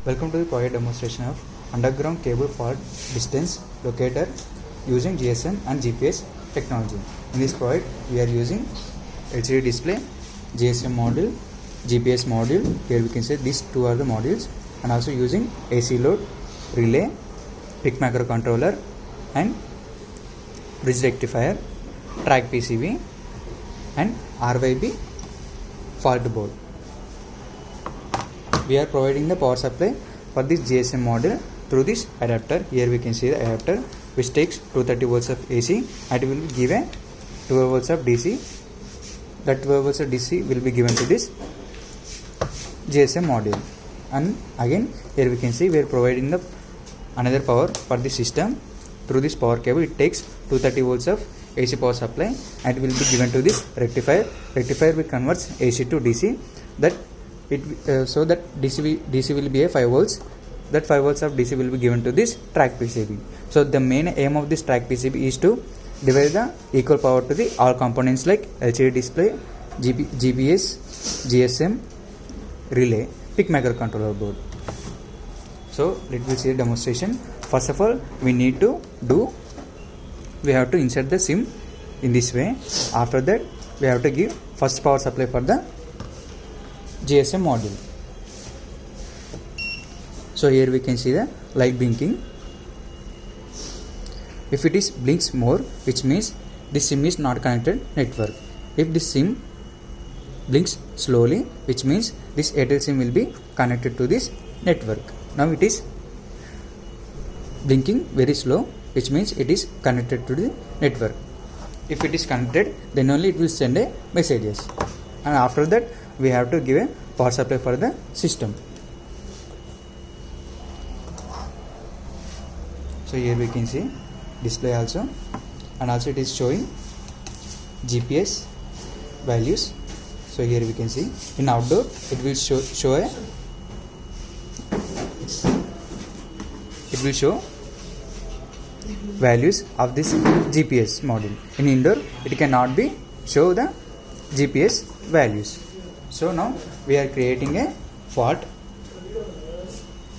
Welcome to the project demonstration of underground cable fault distance locator using GSM and GPS technology. In this project, we are using LCD display, GSM module, GPS module. Here we can say these two are the modules, and also using AC load, relay, PIC microcontroller, and bridge rectifier, track PCB, and RYB fault board. We are providing the power supply for this GSM module through this adapter. Here we can see the adapter which takes 230 volts of AC and will give a 12 volts of DC. That 12 volts of DC will be given to this GSM module. And again here we can see we are providing the another power for the system through this power cable. It takes 230 volts of AC power supply and will be given to this rectifier. Rectifier will converts AC to DC. That so that DC will be a 5 volts. That 5 volts of DC will be given to this track PCB. So the main aim of this track PCB is to divide the equal power to the all components like LCD display, GPS, GSM, relay, PIC microcontroller board. So let me see a demonstration. First of all, we have to insert the SIM in this way. After that, we have to give first power supply for the GSM module. So here we can see the light blinking. If it is blinks more, which means this SIM is not connected network. If this SIM blinks slowly, which means this Airtel SIM will be connected to this network. Now it is blinking very slow, which means it is connected to the network. If it is connected, then only it will send a messages. And after that, we have to give a power supply for the system. So here we can see display also, and also it is showing GPS values. So here we can see in outdoor it will show values of this GPS module. In indoor it cannot be show the GPS values. So now we are creating a fault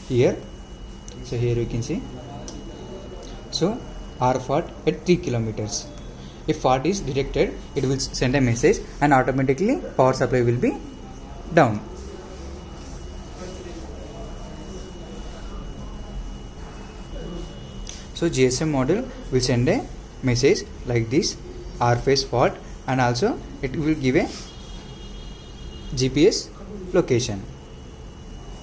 here. So here we can see. So our fault at 3 kilometers. If fault is detected, it will send a message and automatically power supply will be down. So GSM module will send a message like this, R phase fault, and also it will give a GPS location.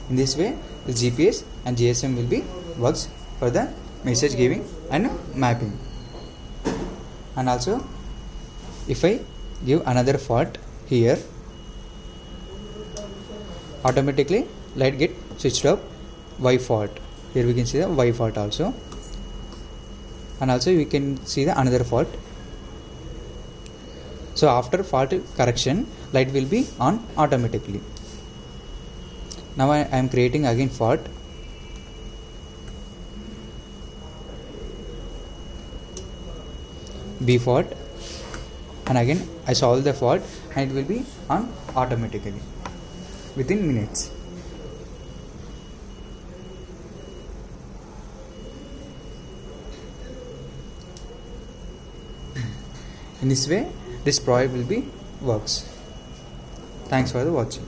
In this way, the GPS and GSM will be works for the message giving and mapping. And also if I give another fault here, automatically light get switched off. Y fault. Here we can see the Y fault also, and also we can see the another fault. So after fault correction, light will be on automatically. Now I am creating again fault. B fault, and again I solve the fault and it will be on automatically within minutes. In this way, this project will be works. Thanks for the watching.